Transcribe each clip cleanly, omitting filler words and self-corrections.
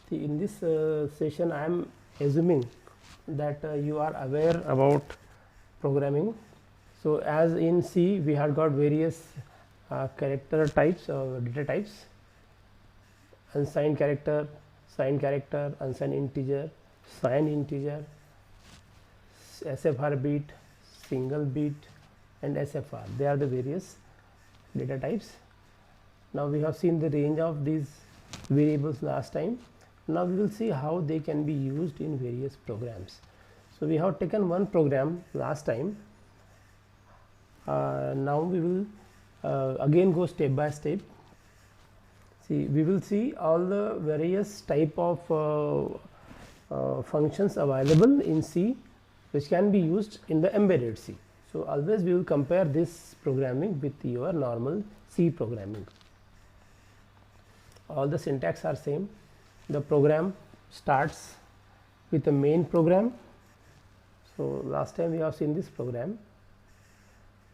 See, in this session I am assuming that you are aware about programming. So, as in C we have got various character types or data types: unsigned character, signed character, unsigned integer, signed integer, SFR bit, single bit and SFR. They are the various data types. Now, we have seen the range of these variables last time. Now, we will see how they can be used in various programs. So, we have taken one program last time. Now, we will again go step by step. See, we will see all the various type of functions available in C which can be used in the embedded C. So, always we will compare this programming with your normal C programming. All the syntax are same. The program starts with the main program. So, last time we have seen this program.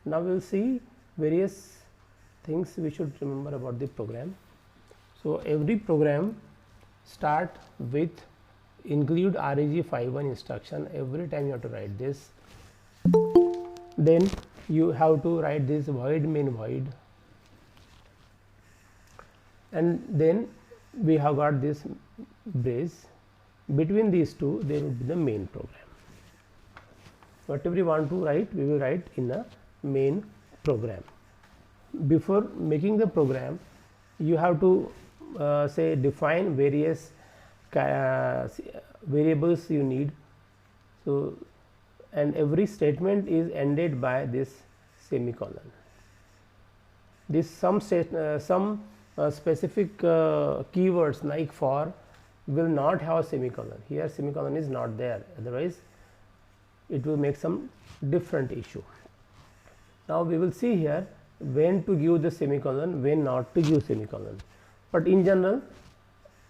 Now, we will see various things we should remember about the program. So, every program start with include reg51 instruction. Every time you have to write this. Then you have to write this void main void, and then we have got this brace. Between these two there will be the main program. Whatever you want to write, we will write in a main program. Before making the program, you have to say define various variables you need. So, and every statement is ended by this semicolon. This some specific keywords like for will not have a semicolon. Here semicolon is not there, otherwise it will make some different issue. Now, we will see here when to give the semicolon, when not to give semicolon, but in general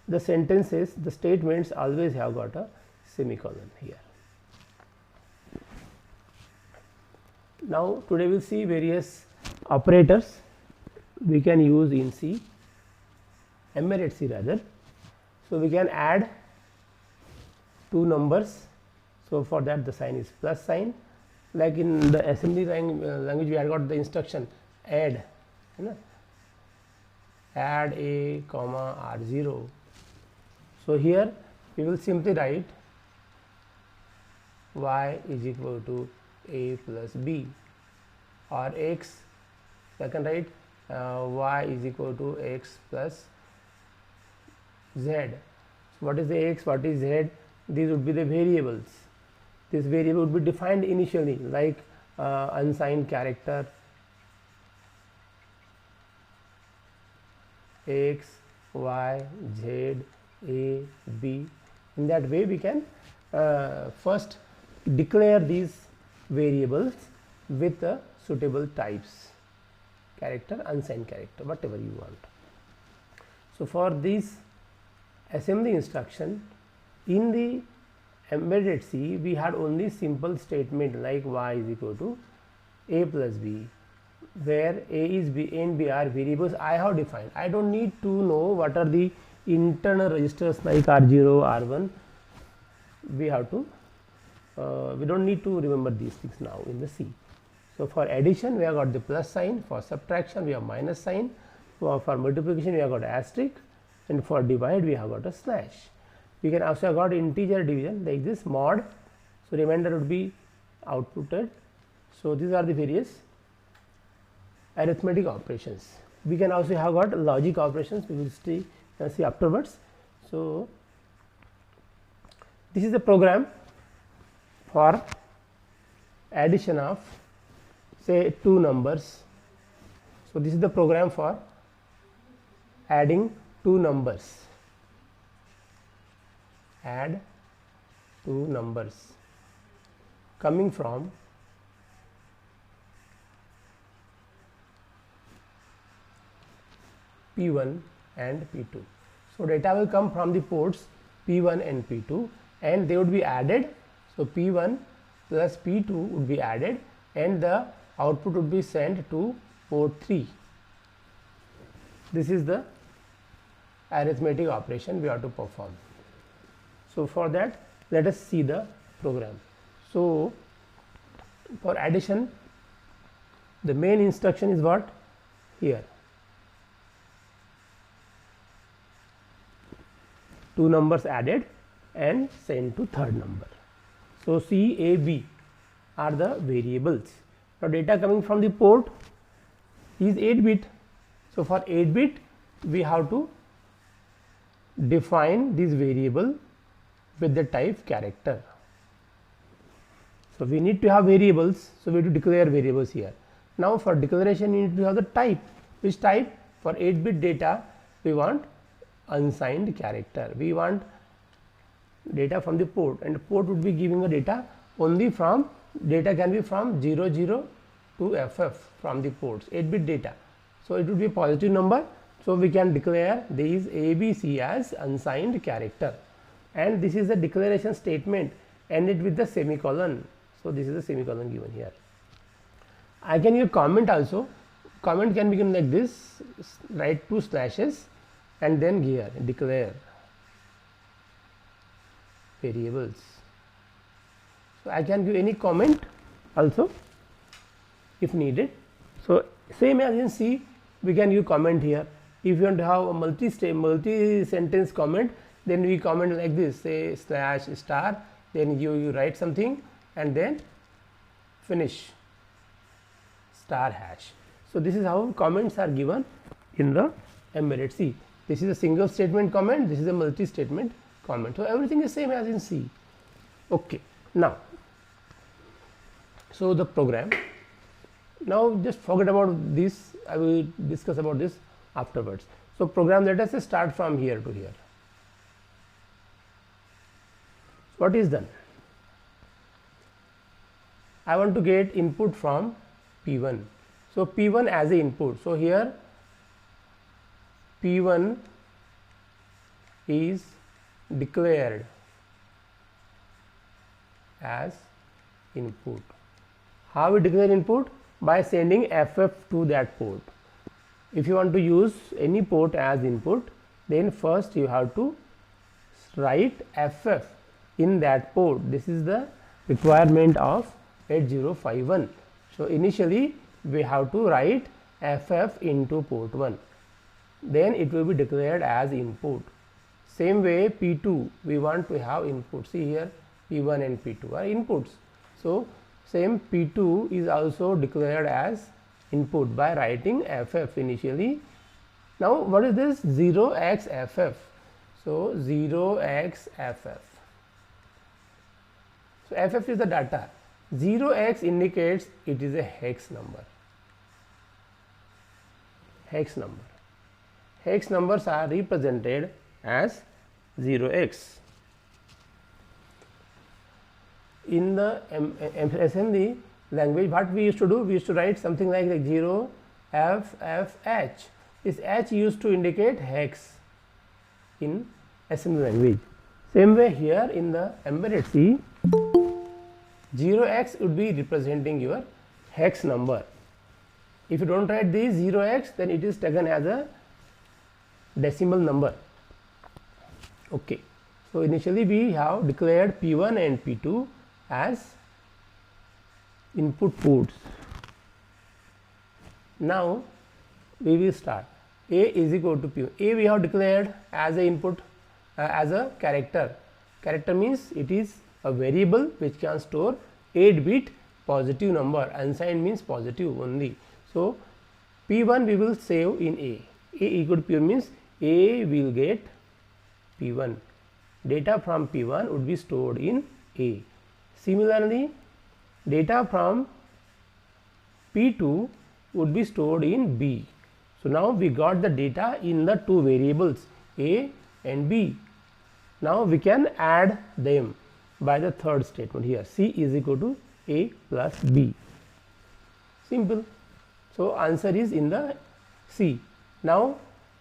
the sentences, the statements always have got a semicolon here. Now, today we will see various operators we can use in C, embedded C rather. So, we can add two numbers. So, for that the sign is plus sign, like in the assembly language we have got the instruction add, add a comma r0. So, here we will simply write y is equal to a plus b, or x, I can write y is equal to x plus z. So, what is the x, what is z? These would be the variables. This variable would be defined initially like unsigned character x, y, z, a, b. In that way we can first declare these variables with the suitable types, character, unsigned character, whatever you want. So, for this assembly instruction in the embedded C, we had only simple statement like y is equal to a plus b, where a is b and b are variables I have defined. I do not need to know what are the internal registers like r0, r1. We have to we do not need to remember these things now in the C. So, for addition we have got the plus sign, for subtraction we have minus sign, for multiplication we have got asterisk, and for divide we have got a slash. We can also have got integer division like this mod. So, remainder would be outputted. So, these are the various arithmetic operations. We can also have got logic operations, we will see afterwards. So, this is the program for addition of say two numbers. So, this is the program for adding two numbers. Add two numbers coming from P1 and P2. So, data will come from the ports P1 and P2 and they would be added. So, P1 plus P2 would be added and the output would be sent to port 3. This is the arithmetic operation we have to perform. So for that, let us see the program. So for addition, the main instruction is what? Here, two numbers added and sent to third number. So C, A, B are the variables. Now data coming from the port is 8-bit. So for 8-bit, we have to define this variable with the type character. So we need to have variables, so we have to declare variables here. Now for declaration, you need to have the type. Which type? For 8-bit data, we want unsigned character. We want data from the port, and the port would be giving the data only from, data can be from 00 to FF from the ports, 8-bit data. So it would be a positive number. So we can declare these ABC as unsigned character, and this is the declaration statement ended with the semicolon. So this is the semicolon given here. I can use comment also. Comment can be given like this, write 2 slashes and then here declare variables. So I can give any comment also if needed. So same as in C, we can use comment here. If you want to have a multi-sentence comment, then we comment like this, say slash star, then you write something and then finish star hash. So this is how comments are given in the embedded C. This is a single statement comment, this is a multi-statement comment. So everything is same as in C. Okay. Now, so the program. Now just forget about this. I will discuss about this afterwards. So program, let us say start from here to here. What is done? I want to get input from P1. So P1 as a input. So here P1 is declared as input. How we declare input? By sending FF to that port. If you want to use any port as input, then first you have to write FF in that port. This is the requirement of 8051. So initially we have to write FF into port 1, then it will be declared as input. Same way P2, we want to have input. See here, P1 and P2 are inputs. So same P2 is also declared as input by writing FF initially. Now what is this? 0xFF. So 0xFF. So FF is the data. 0x indicates it is a hex number. Hex number. Hex numbers are represented as 0x. In the assembly language, what we used to do? We used to write something like 0FFH. This H used to indicate hex in assembly language. Same way here in the embedded C, 0x would be representing your hex number. If you don't write this 0x, then it is taken as a decimal number. Okay. So initially we have declared P1 and P2 as input ports. Now we will start. A is equal to P1. A we have declared as a input, as a character. Character means it is a variable which can store 8-bit positive number. Unsigned means positive only. So P1 we will save in A. A equal to P1 means A will get P1. Data from P1 would be stored in A. Similarly, data from P2 would be stored in B. So now we got the data in the two variables A and B. Now we can add them by the third statement here. C is equal to A plus B. Simple. So answer is in the C. Now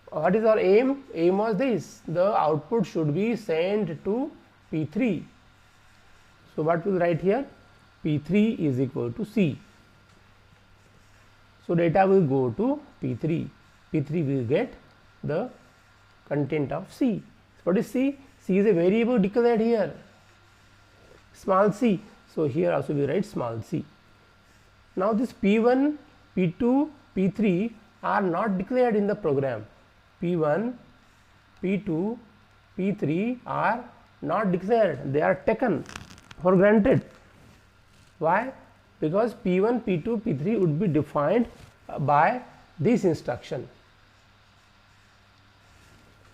what is our aim? Aim was this: the output should be sent to P3. So what we'll write here? P3 is equal to C. So data will go to P3. P3 will get the content of C. What is C? C is a variable declared here, small c. So here also we write small c. Now this P1, P2, P3 are not declared in the program. P1, P2, P3 are not declared, they are taken for granted. Why? Because P1, P2, P3 would be defined by this instruction,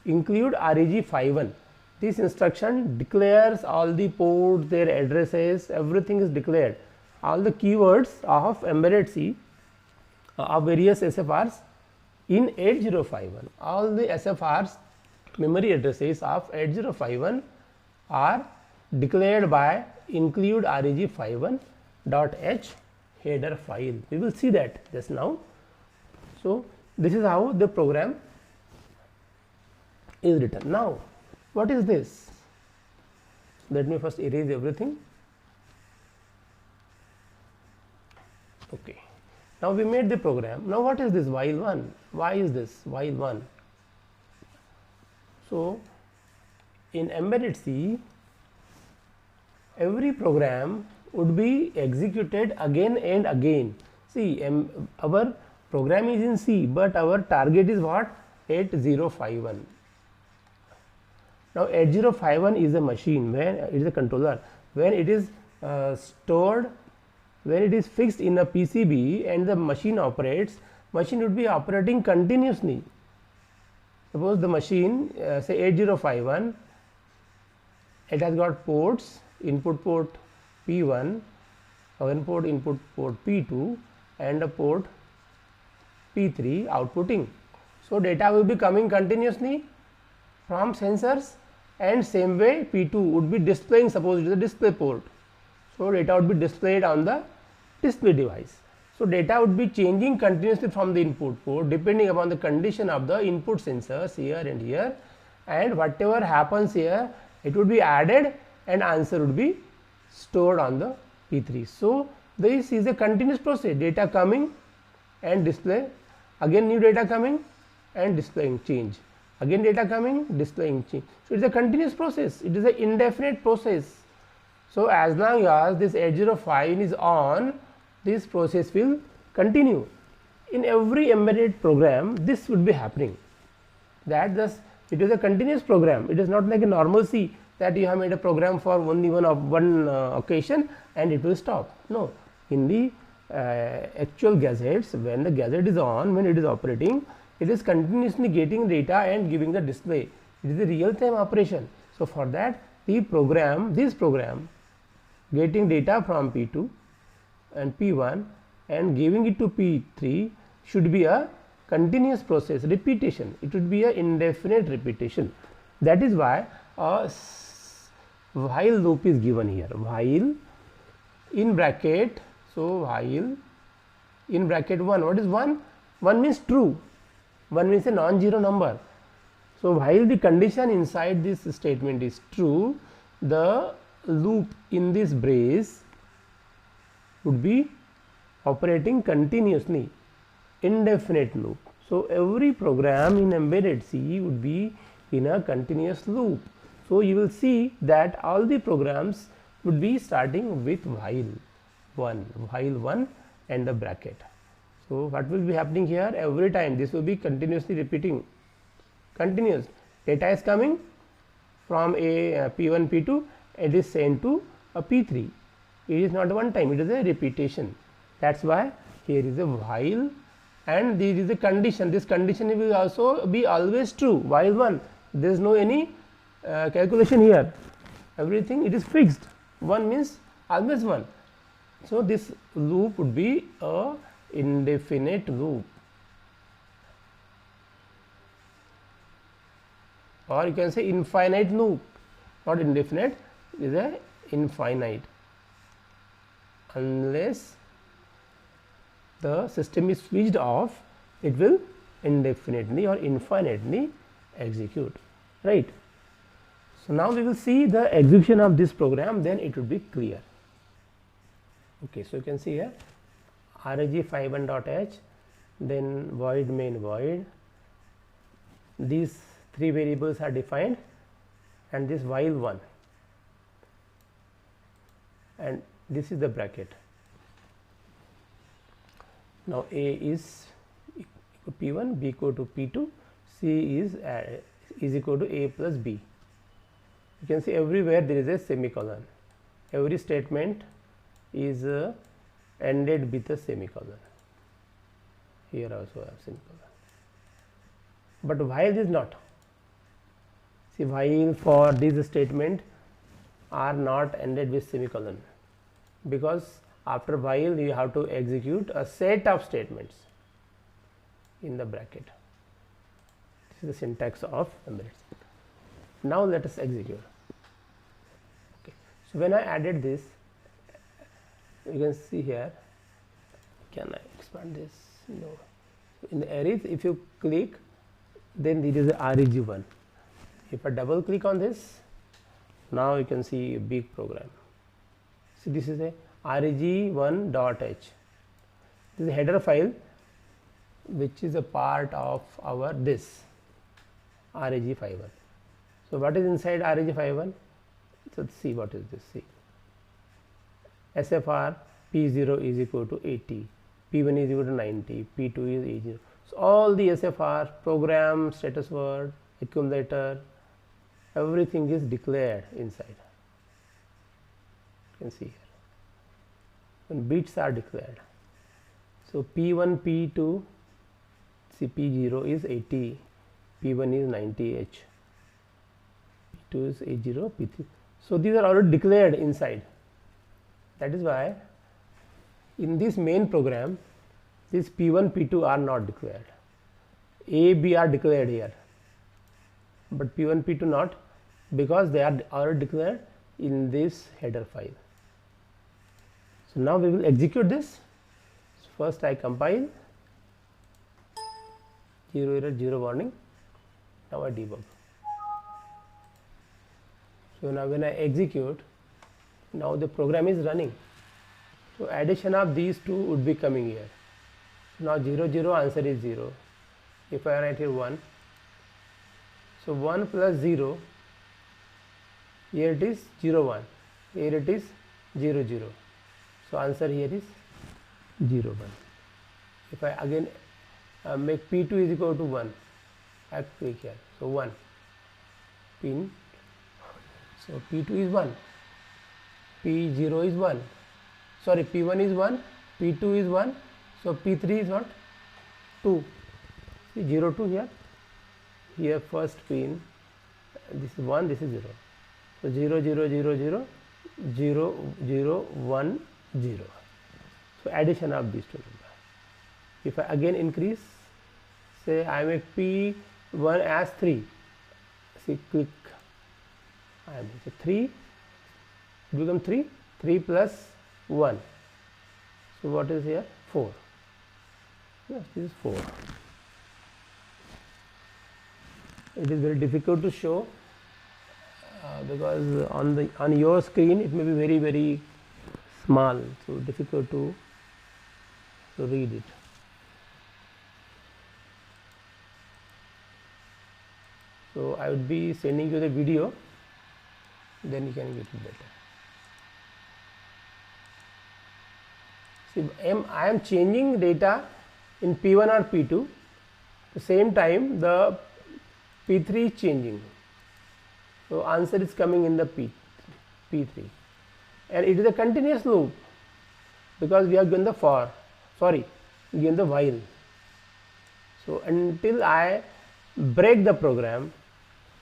include REG51. This instruction declares all the ports, their addresses, everything is declared. All the keywords of embedded C of various SFRs in 8051. All the SFRs memory addresses of 8051 are declared by include reg51.h header file. We will see that just now. So this is how the program is written. Now what is this? Let me first erase everything. Okay. Now we made the program. Now what is this while 1? Why is this while 1? So in embedded C, every program would be executed again and again. See, our program is in C, but our target is what? 8051. Now 8051 is a machine, when it is a controller, when it is stored, when it is fixed in a PCB and the machine operates, machine would be operating continuously. Suppose the machine say 8051, it has got ports, input port P1, input port P2 and a port P3 outputting. So data will be coming continuously from sensors, and same way P2 would be displaying, suppose it is a display port. So data would be displayed on the display device. So data would be changing continuously from the input port depending upon the condition of the input sensors here and here, and whatever happens here, it would be added and answer would be stored on the P3. So this is a continuous process, data coming and display, again new data coming and displaying change, again data coming, displaying change. So it is a continuous process, it is an indefinite process. So as long as this 8051 is on, this process will continue. In every embedded program this would be happening, that thus it is a continuous program. It is not like a normal C that you have made a program for only one occasion and it will stop. No, in the actual gadgets, when the gadget is on, when it is operating, it is continuously getting data and giving the display. It is a real time operation. So for that, the program, this program getting data from P2 and P1 and giving it to P3 should be a continuous process, repetition. It would be a indefinite repetition. That is why a while loop is given here, while in bracket. So while in bracket 1, what is 1? 1 means true, 1 means a non-zero number. So while the condition inside this statement is true, the loop in this brace would be operating continuously, indefinite loop. So every program in embedded C would be in a continuous loop. So you will see that all the programs would be starting with while 1 and a bracket. So what will be happening here? Every time this will be continuously repeating, continuous. Data is coming from a P1, P2, it is sent to a P3. It is not one time, it is a repetition. That's why here is a while and there is a condition. This condition will also be always true, while 1. There is no any calculation here. Everything it is fixed. 1 means always 1. So this loop would be a indefinite loop, or you can say infinite loop, not indefinite, it is a infinite, unless the system is switched off, it will indefinitely or infinitely execute, right. So now we will see the execution of this program, then it will be clear. Okay, so you can see here reg51.h, then void main void, these 3 variables are defined, and this while 1, and this is the bracket. Now A is equal to P1, B equal to P2, C is equal to A plus B. You can see everywhere there is a semicolon. Every statement is ended with a semicolon. Here also I have semicolon. But while is not. See, while for this statement are not ended with semicolon, because after while you have to execute a set of statements in the bracket. This is the syntax of embedded C. Now let us execute. Okay. So when I added this, you can see here. Can I expand this? No. In the arrays, if you click, then there is a REG1. If I double click on this, now you can see a big program. So this is a reg1.h. This is a header file which is a part of our this reg51. So what is inside reg51? So see what is this. See, SFR P0 is equal to 80, P1 is equal to 90, P2 is 80. So all the SFR program, status word, accumulator, everything is declared inside. You can see here when bits are declared. So P1, P2, see P0 is 80, P1 is 90H, P2 is 80, P3. So these are already declared inside. That is why in this main program, this P1, P2 are not declared. A, B are declared here, but P1, P2 not, because they are already declared in this header file. So now we will execute this. So first I compile, 0 error, 0 warning. Now I debug. So now when I execute, now the program is running. So addition of these two would be coming here. Now 0, 0, answer is 0. If I write here 1, so 1 plus 0, here it is 0, 1, here it is 0, 0. So answer here is 0, 1. If I again make P2 is equal to 1, I click here. So 1, pin. So P2 is 1, P0 is 1, sorry, P1 is 1, P2 is 1, so P3 is what? 2. See 0, 2 here. Here first pin, this is 1, this is 0. So 0, 0, 0, 0, 0, 0, 1, 0. So addition of these two numbers. If I again increase, say I make P1 as 3, see click, I make 3, it become 3, 3 plus 1. So what is here? 4. Yes, this is 4. It is very difficult to show because on your screen it may be very, very small, so difficult to read it. So I would be sending you the video, then you can get it better. See, I am changing data in P1 or P2. At the same time, the P3 is changing. So answer is coming in the P3, and it is a continuous loop because we have given the for, sorry, given the while. So until I break the program,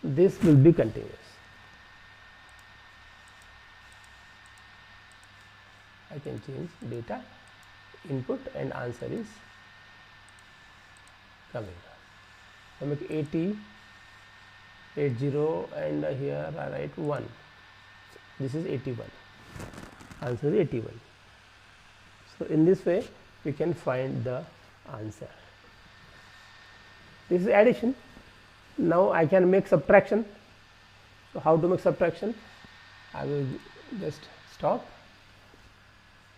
this will be continuous. I can change data, input, and answer is coming. I make 80, 80, and here I write 1. This is 81. Answer is 81. So in this way we can find the answer. This is addition. Now I can make subtraction. So how to make subtraction? I will just stop,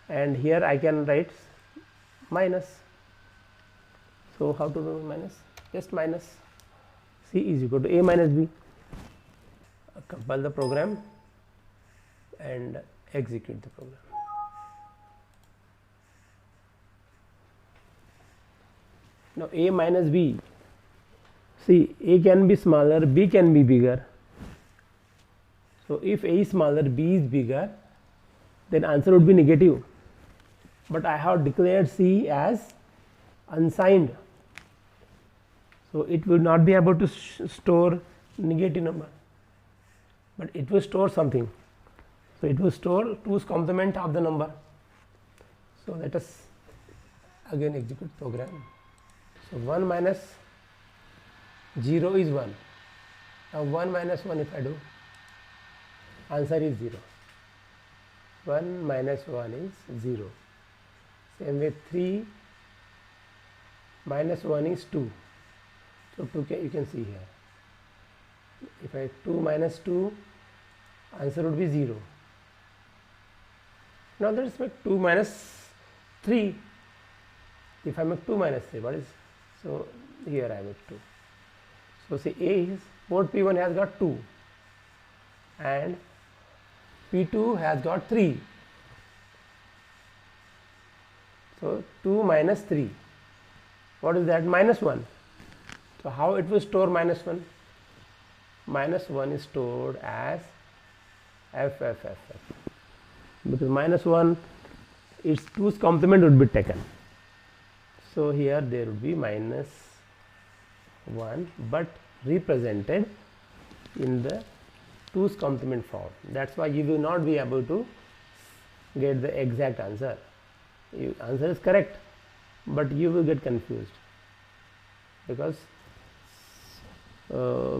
and here I can write minus. So how to do minus? Just minus. C is equal to A minus B. compile the program and execute the program. Now a minus b, see a can be smaller, b can be bigger. So if a is smaller, b is bigger, then answer would be negative. But I have declared c as unsigned, so it will not be able to store negative number, but it will store something. So it will store 2's complement of the number. So let us again execute program. So 1 minus 0 is 1. Now 1 minus 1 if I do, answer is 0. 1 minus 1 is 0. Same way 3 minus 1 is 2. So 2 you can see here. If I 2 minus 2, answer would be 0. Now let us make 2 minus 3. If I make 2 minus 3, what is? So here I make 2. So say A is, port P1 has got 2 and P2 has got 3. So 2 minus 3, what is that? Minus 1. So how it will store minus 1? Minus 1 is stored as F, because minus 1, its 2's complement would be taken. So here there would be minus 1, but represented in the 2's complement form. That's why you will not be able to get the exact answer. Answer is correct, but you will get confused, because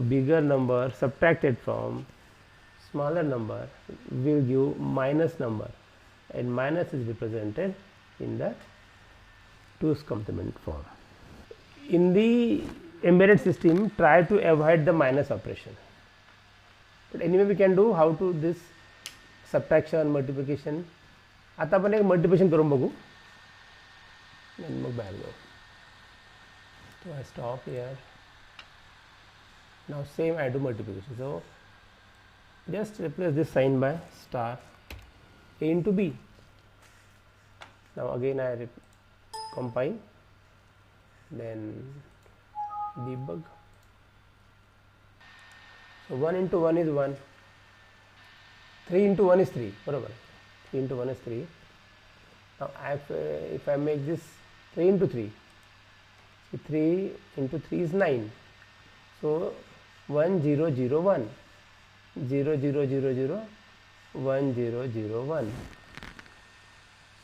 bigger number subtracted from smaller number will give minus number, and minus is represented in the 2's complement form. In the embedded system, try to avoid the minus operation, but anyway we can do how to this subtraction, multiplication. आता आपण एक multiplication करून बघू, मग बाहेर जाऊ. So I stop here. Now same I do multiplication. So just replace this sign by star a into b. Now again I compile, then debug. So 1 into 1 is 1, 3 into 1 is 3, barabar. 3 into 1 is 3. Now if I make this 3 into 3, so 3 into 3 is 9. So 1 0 0 1, 0 0 0 0, 1 0 0 1.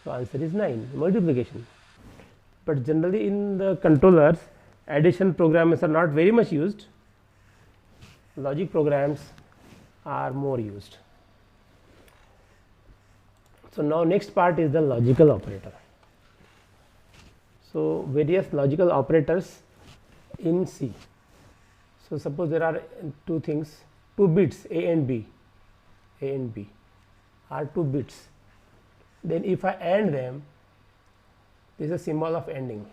So answer is 9, multiplication. But generally in the controllers, addition programs are not very much used. Logic programs are more used. So now next part is the logical operator. So various logical operators in C. So suppose there are two things, 2 bits A and B are 2 bits. Then if I AND them, this is a symbol of ANDing,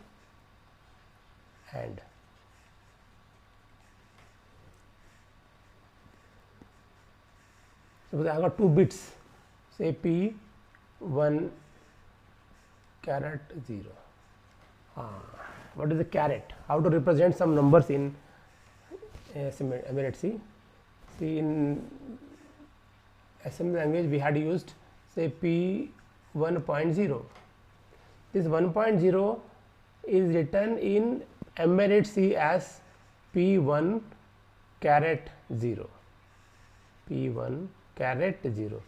AND. Suppose I got 2 bits, say P1 caret 0. What is the caret? How to represent some numbers in embedded C? See, in assembly language we had used say P1.0. This 1.0 is written in embedded C as P1 caret 0. P1 caret 0.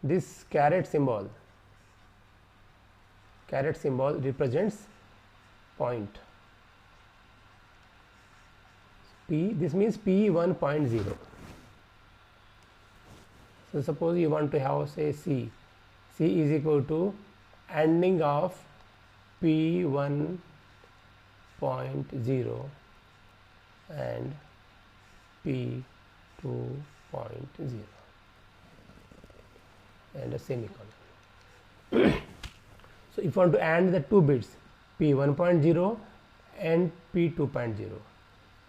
This caret symbol represents point. This means P1.0. So suppose you want to have say C is equal to ANDing of P1.0 and P2.0 and a semicolon. So if you want to AND the 2 bits P1.0 and P2.0,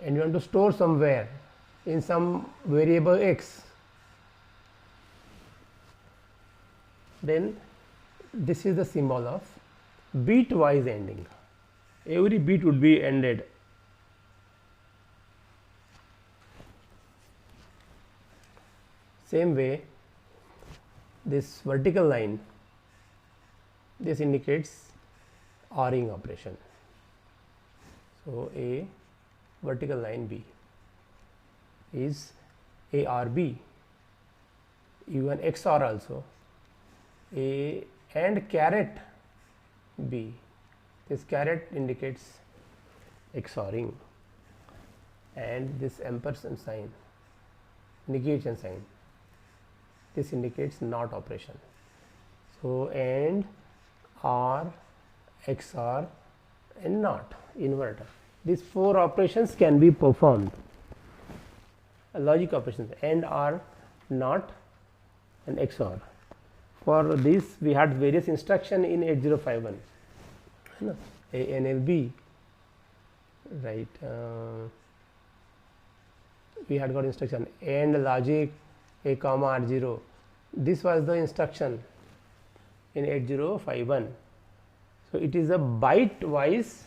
and you want to store somewhere in some variable x, then this is the symbol of bitwise ending. Every bit would be ended. Same way, this vertical line, this indicates ORing operation. So, a vertical line B is A or B, even XOR also, A and caret B. This caret indicates XORing, and this ampersand sign, negation sign, this indicates NOT operation. So, AND, OR, XOR and NOT, inverter. These four operations can be performed. Logic operations AND, OR, NOT and XOR. For this we had various instruction in 8051. ANLB, right? We had got instruction AND logic A comma R0. This was the instruction in 8051. So, it is a byte wise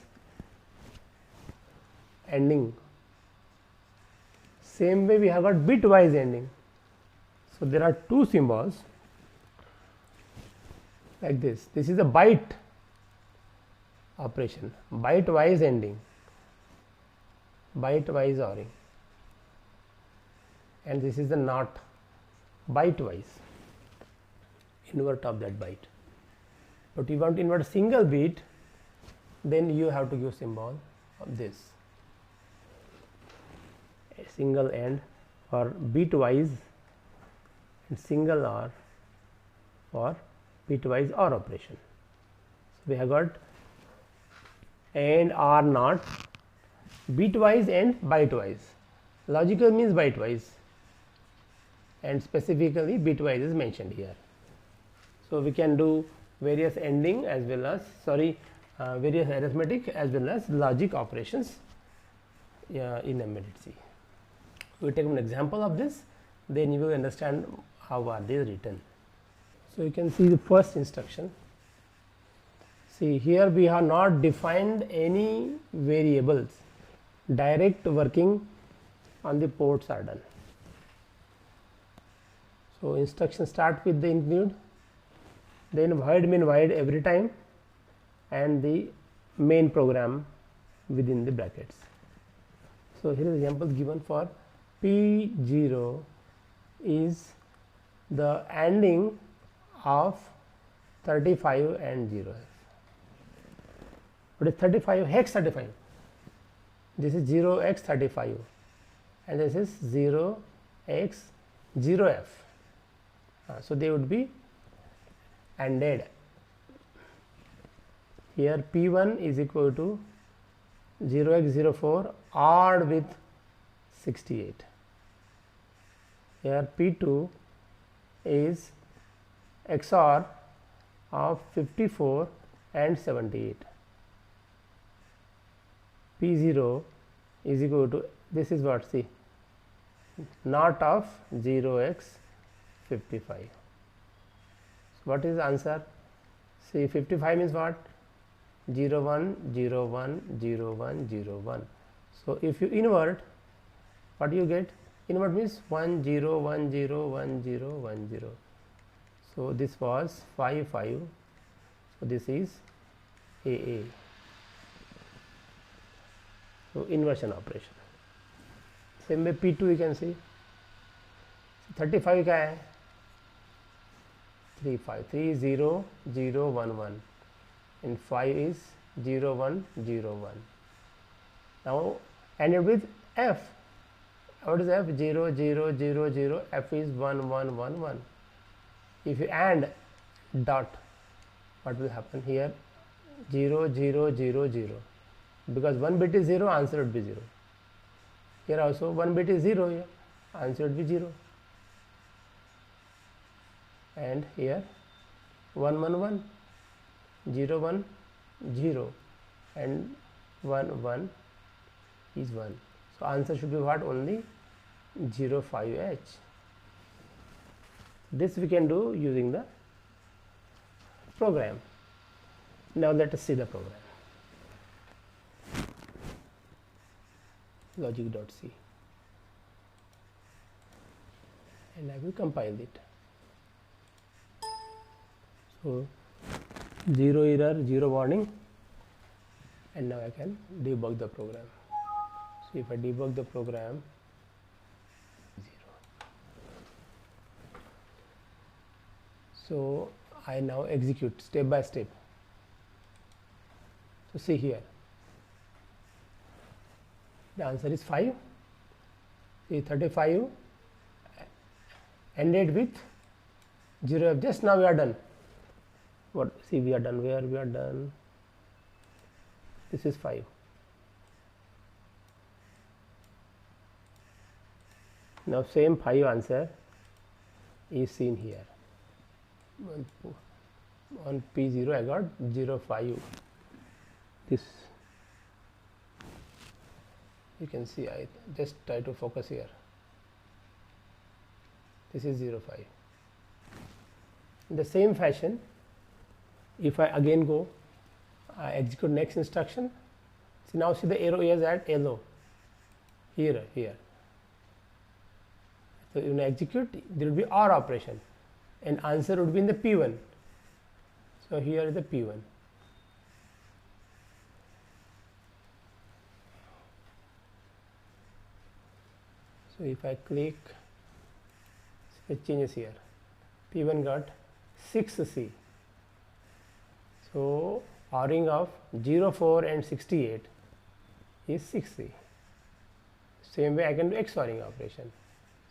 ending. Same way we have got bitwise ending. So, there are two symbols like this. This is a byte operation, byte-wise ending, byte-wise ORing, and this is the NOT, byte-wise, invert of that byte. But you want to invert a single bit, then you have to give symbol of this, a single AND for bitwise and single OR for bitwise OR operation. So, we have got AND, OR, NOT, bitwise and bytewise. Logical means bytewise, and specifically bitwise is mentioned here. So, we can do various ending as well as various arithmetic as well as logic operations in embedded C. We take an example of this, then you will understand how are they written. So, you can see the first instruction. See, here we have not defined any variables, direct working on the ports are done. So, instruction start with the include, then void mean void every time, and the main program within the brackets. So, here is example given for P0 is the ending of 35 and 0. What is 35? Hex 35. This is 0x35 and this is 0x0f. So, they would be ANDed. Here P1 is equal to 0x04 ORed with 68. Here P2 is XOR of 54 and 78. P0 is equal to, this is what, see, NOT of 0x55. So, what is the answer? See, 55 means what? 0 1 0 1 0 1 0 1. So, if you invert, what do you get? Invert means 1 0 1 0 1 0 1 0. So, this was 5 5. So, this is AA. So, inversion operation. Same way P2 you can see 35 क्या है 3 5 3 0 0 1 1 and 5 is 0 1 0 1. Now ended with F. What is F? 0 0 0 0. F is 1 1 1 1. If you add dot, what will happen here? 0 0 0 0. Because one bit is 0, answer would be 0. Here also one bit is 0, here answer would be 0. And here 1 1 1, 0 1 0 and 1 1 is 1. So, answer should be what? Only 0 5H. This we can do using the program. Now let us see the program. Logic.c, and I will compile it. So 0 error, 0 warning, and now I can debug the program. So if I debug the program, 0. So I now execute step by step. So see here, the answer is 5. See 35 ended with 0. Just now we are done. What? See, we are done. Where we are done? This is 5. Now same 5 answer is seen here. On P0 I got 0.5. This you can see. I just try to focus here. This is 0.5. In the same fashion, if I again go, I execute next instruction. See, now see the arrow is at yellow here. So when I execute, there will be OR operation, and answer would be in the P1. So here is the P1. So if I click, it changes here. P1 got 6C. So ORing of 0, 4 and 68 is 6C. Same way I can do XORing operation.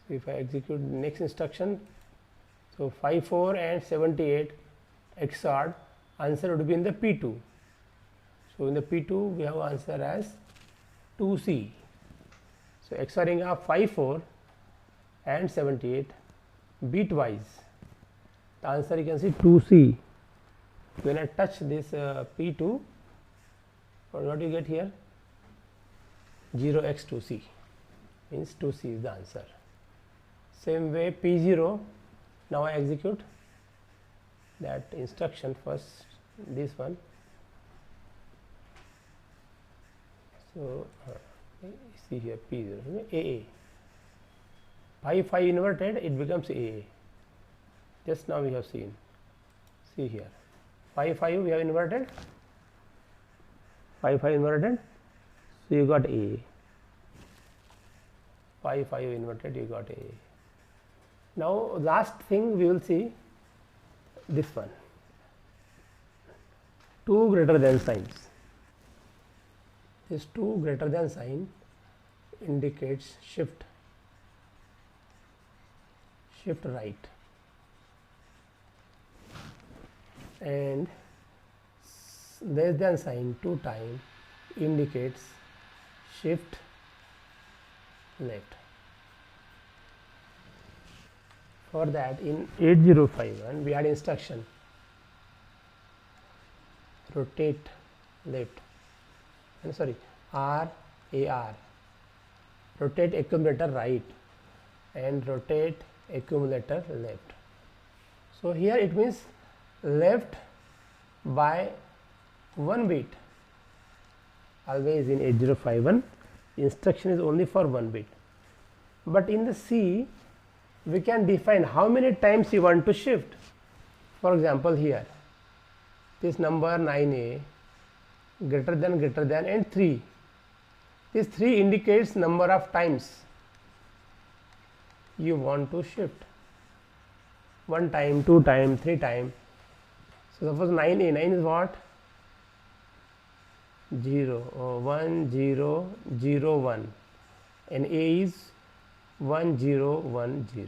So if I execute the next instruction, so 5, 4 and 78 XORed, answer would be in the P2. So in the P2 we have answer as 2C. So XORing of 5, 4 and 78 bitwise, the answer you can see 2C. When I touch this P2, what do you get here? 0x2C, means 2C is the answer. Same way P0, now I execute that instruction first, this one. So see here P0, AA. 5, 5 inverted, it becomes AA. Just now we have seen. See here, 5, 5 we have inverted, 5, 5 inverted, so you got AA. 5, 5 inverted, you got AA. Now last thing we will see, this one, 2 greater than signs. This 2 greater than sign indicates shift right, and less than sign 2 times indicates shift left. For that, in 8051 we had instruction rotate left, and sorry, RAR, rotate accumulator right and rotate accumulator left. So here it means left by 1 bit. Always in 8051 instruction is only for 1 bit, but in the C we can define how many times you want to shift. For example, here this number 9A greater than and 3, this 3 indicates number of times you want to shift. 1 time, 2 time, 3 time. So suppose 9A, 9 is what? 0, 1, 0, 0, 1, and A is 1, 0, 1, 0.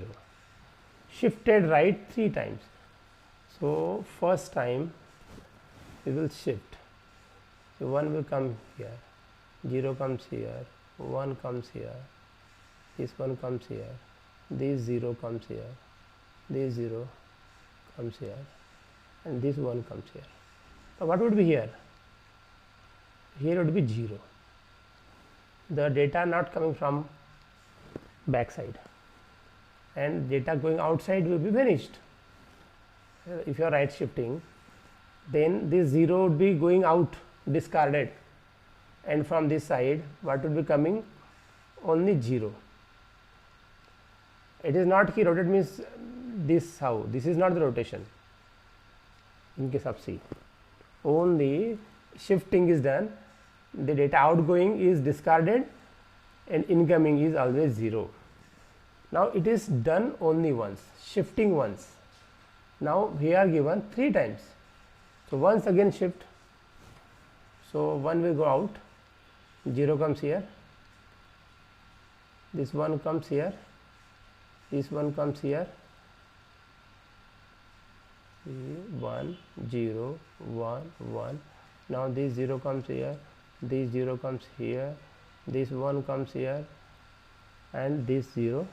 Shifted right 3 times. So first time we will shift. So 1 will come here, 0 comes here, 1 comes here, this 1 comes here, this 0 comes here, this 0 comes here, and this 1 comes here. So what would be here? Here would be 0. The data not coming from backside, and data going outside will be vanished. If you are right shifting, then this 0 would be going out, discarded, and from this side what would be coming? Only 0. It is not key rotate means this how, this is not the rotation in case of C, only shifting is done, the data outgoing is discarded and incoming is always 0. Now it is done only once, shifting once. Now here given 3 times, so once again shift, so 1 will go out, 0 comes here, this 1 comes here, this 1 comes here, 1 0 1 1. Now this 0 comes here, this 0 comes here, this 1 comes here, and this 0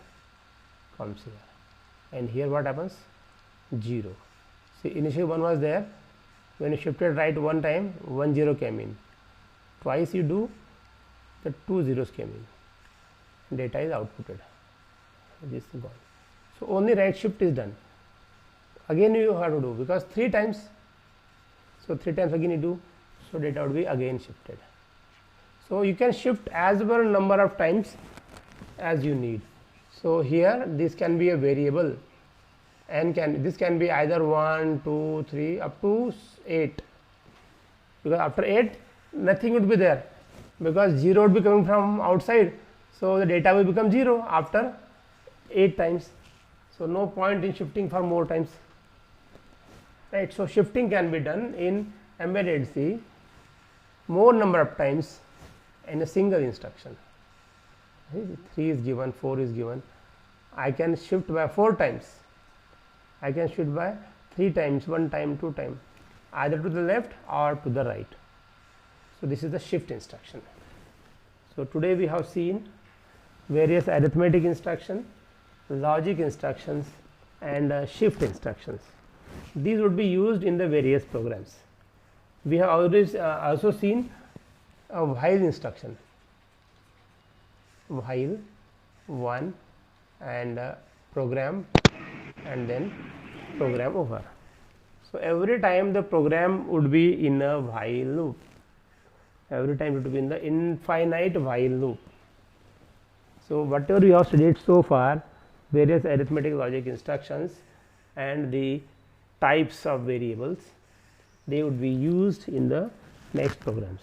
comes here, and here what happens? 0. See, initially 1 was there, when you shifted right one time, 1 0 came in, twice you do, the 2 zeros came in, data is outputted, this is gone. So only right shift is done. Again you have to do, because 3 times, so 3 times again you do, so data would be again shifted. So you can shift as per number of times as you need. So here this can be a variable, and this can be either 1 2 3 up to 8, because after 8 nothing would be there, because 0 would be coming from outside, so the data will become 0 after 8 times. So no point in shifting for more times, right? So shifting can be done in embedded C more number of times in a single instruction. 3 is given, 4 is given, I can shift by 4 times, I can shift by 3 times, 1 time, 2 time, either to the left or to the right. So this is the shift instruction. So today we have seen various arithmetic instruction, logic instructions, and shift instructions. These would be used in the various programs. We have always also seen a while instruction, while 1 and program, and then program over. So every time the program would be in a while loop, every time it would be in the infinite while loop. So whatever you have studied so far, various arithmetic logic instructions and the types of variables, they would be used in the next programs.